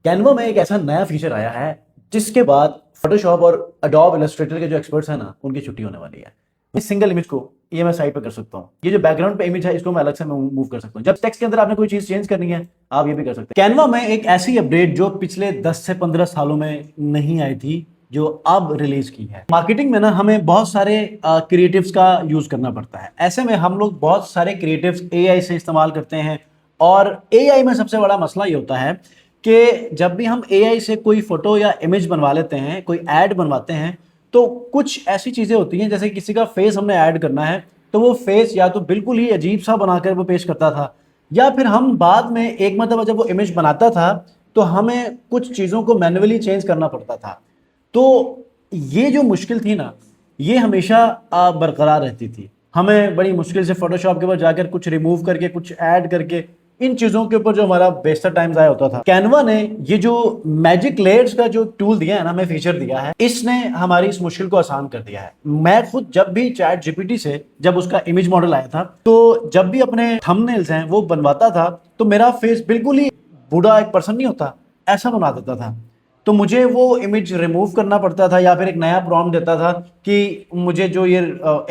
Canva में एक ऐसा नया फीचर आया है जिसके बाद फोटोशॉप और अडोब इलस्ट्रेटर के जो एक्सपर्ट्स हैं ना, उनकी छुट्टी होने वाली है। इस सिंगल इमेज को ये मैं साइड पे कर सकता हूँ। ये जो बैकग्राउंड पे इमेज है इसको मैं अलग से मूव कर सकता हूँ। जब टेक्स्ट के अंदर आपने कोई चीज चेंज करनी है आप ये भी कर सकते हैं। कैनवा में एक ऐसी अपडेट जो पिछले 10 से 15 सालों में नहीं आई थी, जो अब रिलीज की है। मार्केटिंग में ना हमें बहुत सारे क्रिएटिव्स का यूज करना पड़ता है। ऐसे में हम लोग बहुत सारे क्रिएटिव्स एआई से इस्तेमाल करते हैं। और एआई में सबसे बड़ा मसला ये होता है कि जब भी हम एआई से कोई फोटो या इमेज बनवा लेते हैं, कोई ऐड बनवाते हैं, तो कुछ ऐसी चीजें होती हैं, जैसे किसी का फेस हमने ऐड करना है तो वो फेस या तो बिल्कुल ही अजीब सा बनाकर वो पेश करता था, या फिर हम बाद में एक मतलब जब वो इमेज बनाता था तो हमें कुछ चीजों को मैन्युअली चेंज करना पड़ता था। तो ये जो मुश्किल थी ना, ये हमेशा बरकरार रहती थी। हमें बड़ी मुश्किल से फोटोशॉप के ऊपर जाकर कुछ रिमूव करके कुछ ऐड करके इन चीजों के ऊपर जो हमारा बेस्टर टाइम ज़ाया होता था। कैनवा ने ये जो मैजिक लेयर्स का जो टूल दिया है ना, हमें फीचर दिया है, इसने हमारी इस मुश्किल को आसान कर दिया है। मैं खुद जब भी चैट जीपीटी से जब उसका इमेज मॉडल आया था, तो जब भी अपने थंबनेल्स हैं वो बनवाता था तो मेरा फेस बिल्कुल ही बूढ़ा एक पर्सन नहीं होता, ऐसा बना देता था। तो मुझे वो इमेज रिमूव करना पड़ता था, या फिर एक नया प्रॉम्प्ट देता था कि मुझे जो ये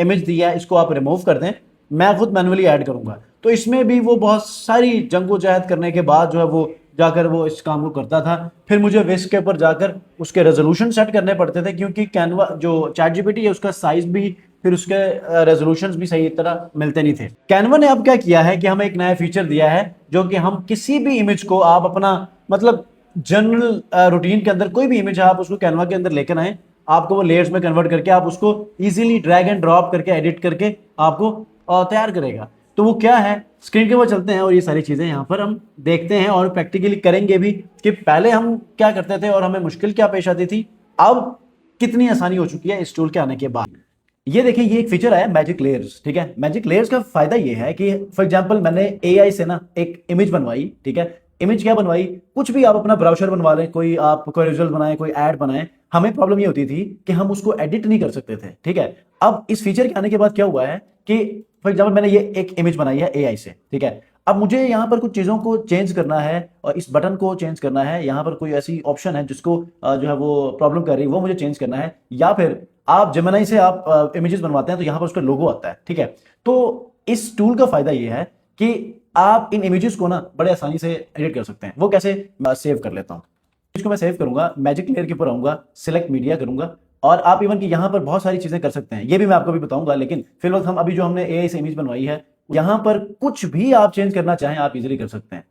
इमेज दिया है इसको आप रिमूव कर दें, मैं खुद मैन्युअली ऐड करूंगा। तो इसमें भी वो बहुत सारी जंगोजहद करने के बाद जो है वो जाकर वो इस काम को करता था। फिर मुझे विस्क के ऊपर जाकर उसके रेजोल्यूशन सेट करने पड़ते थे, क्योंकि कैनवा जो चैट जीपीटी है उसका साइज भी फिर उसके रेजोल्यूशंस भी सही तरह मिलते नहीं थे। कैनवा ने अब क्या किया है कि हमें एक नया फीचर दिया है, जो कि हम किसी भी इमेज को आप अपना मतलब जनरल रूटीन के अंदर कोई भी इमेज है आप उसको कैनवा के अंदर लेकर आए, आपको वो लेयर्स में कन्वर्ट करके आप उसको इजीली ड्रैग एंड ड्रॉप करके एडिट करके आपको तैयार करेगा। तो वो क्या है, स्क्रीन के ऊपर चलते हैं और ये सारी चीजें यहाँ पर हम देखते हैं और प्रैक्टिकली करेंगे भी कि पहले हम क्या करते थे और हमें मुश्किल क्या पेश आती थी, अब कितनी आसानी हो चुकी है इस टूल के आने के बाद। ये देखिए, ये एक फीचर आया मैजिक लेयर्स। ठीक है, मैजिक लेयर्स का फायदा ये है कि फॉर एग्जांपल मैंने एआई से ना एक इमेज बनवाई। ठीक है, इमेज क्या बनवाई, कुछ भी आप अपना ब्राउजर बनवा लें, कोई आप कोई विजुअल बनाए, कोई ऐड बनाए, हमें प्रॉब्लम ये होती थी कि हम उसको एडिट नहीं कर सकते थे। ठीक है, अब इस फीचर के आने के बाद क्या हुआ है कि फॉर एग्जाम्पल मैंने ये एक इमेज बनाई है एआई से। ठीक है, अब मुझे यहाँ पर कुछ चीज़ों को चेंज करना है और इस बटन को चेंज करना है, यहाँ पर कोई ऐसी ऑप्शन है जिसको जो है वो प्रॉब्लम कर रही है, वो मुझे चेंज करना है। या फिर आप जेमिनी से आप इमेजेस बनवाते हैं तो यहाँ पर उसका लोगो आता है। ठीक है, तो इस टूल का फायदा ये है कि आप इन इमेजेस को ना बड़े आसानी से एडिट कर सकते हैं। वो कैसे, सेव कर लेता हूँ। इसको मैं सेव करूंगा, मैजिक लेयर के ऊपर आऊंगा, सिलेक्ट मीडिया करूंगा, और आप इवन कि यहाँ पर बहुत सारी चीजें कर सकते हैं, ये भी मैं आपको भी बताऊंगा। लेकिन फिलहाल हम अभी जो हमने एआई से इमेज बनवाई है, यहाँ पर कुछ भी आप चेंज करना चाहें आप इजीली कर सकते हैं।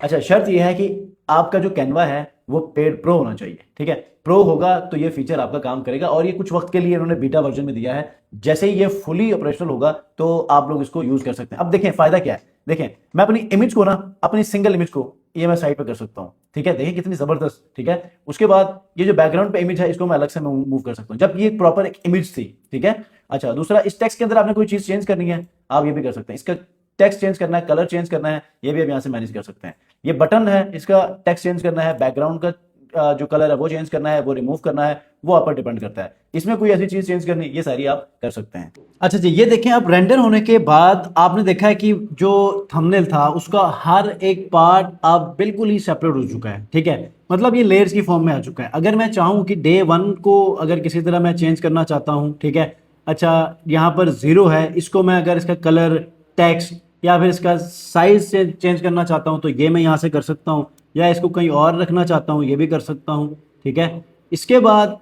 अच्छा, शर्त यह है कि आपका जो कैनवा है वो पेड प्रो होना चाहिए। ठीक है, प्रो होगा तो ये फीचर आपका काम करेगा, और ये कुछ वक्त के लिए उन्होंने बीटा वर्जन में दिया है। जैसे ही ये फुली ऑपरेशनल होगा तो आप लोग इसको यूज कर सकते हैं। अब देखें फायदा क्या है, देखें मैं अपनी इमेज को ना, अपनी सिंगल इमेज को ये मैं साइड पे कर सकता हूँ। ठीक है, देखिए कितनी जबरदस्त। ठीक है, उसके बाद ये जो बैकग्राउंड पे इमेज है इसको मैं अलग से मूव कर सकता हूँ, जबकि ये प्रॉपर एक इमेज थी। ठीक है, अच्छा, दूसरा, इस टेक्स्ट के अंदर आपने कोई चीज चेंज करनी है आप ये भी कर सकते हैं। इसका टेक्स्ट चेंज करना है, कलर चेंज करना है, ये भी आप यहाँ से मैनेज कर सकते हैं। ये बटन है, इसका टेक्स्ट चेंज करना है, बैकग्राउंड का जो कलर है वो चेंज करना है, वो रिमूव करना है, वो आप पर डिपेंड करता है। इसमें कोई ऐसी चीज चेंज करनी, ये सारी आप कर सकते हैं। अच्छा जी, ये देखें, अब रेंडर होने के बाद आपने देखा है कि जो थंबनेल था उसका हर एक पार्ट अब बिल्कुल ही सेपरेट हो चुका है। ठीक है, मतलब ये लेयर्स की फॉर्म में आ चुका है। अगर मैं चाहूँ कि डे 1 को अगर किसी तरह मैं चेंज करना चाहता हूँ, ठीक है, अच्छा यहाँ पर 0 है, इसको मैं अगर इसका कलर, टेक्स्ट या फिर इसका साइज से चेंज करना चाहता हूँ तो ये मैं यहाँ से कर सकता हूँ, या इसको कहीं और रखना चाहता हूँ ये भी कर सकता हूँ। ठीक है, इसके बाद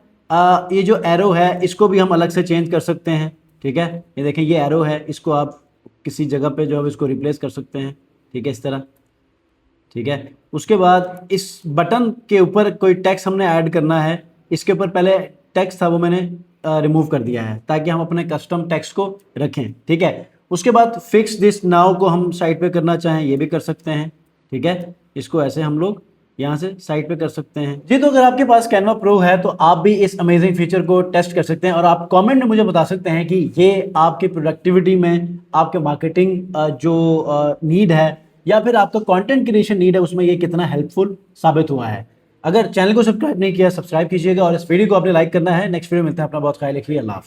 ये जो एरो है इसको भी हम अलग से चेंज कर सकते हैं। ठीक है, ये देखें, ये एरो है, इसको आप किसी जगह पे जो है इसको रिप्लेस कर सकते हैं। ठीक है, इस तरह। ठीक है, उसके बाद इस बटन के ऊपर कोई टेक्स्ट हमने ऐड करना है, इसके ऊपर पहले टेक्स्ट था वो मैंने रिमूव कर दिया है ताकि हम अपने कस्टम टेक्स्ट को रखें। ठीक है, उसके बाद फिक्स दिस नाउ को हम साइड पे करना चाहें ये भी कर सकते हैं। ठीक है, इसको ऐसे हम लोग यहाँ से साइड पे कर सकते हैं जी। तो अगर आपके पास कैनवा प्रो है तो आप भी इस अमेजिंग फीचर को टेस्ट कर सकते हैं, और आप कमेंट में मुझे बता सकते हैं कि ये आपकी प्रोडक्टिविटी में, आपके मार्केटिंग जो नीड है या फिर आपका कंटेंट क्रिएशन नीड है, उसमें ये कितना हेल्पफुल साबित हुआ है। अगर चैनल को सब्सक्राइब नहीं किया, सब्सक्राइब कीजिएगा, और इस वीडियो को आपने लाइक करना है। नेक्स्ट वीडियो मिलता है, अपना बहुत ख्याल रखिए, अल्लाह हाफिज़।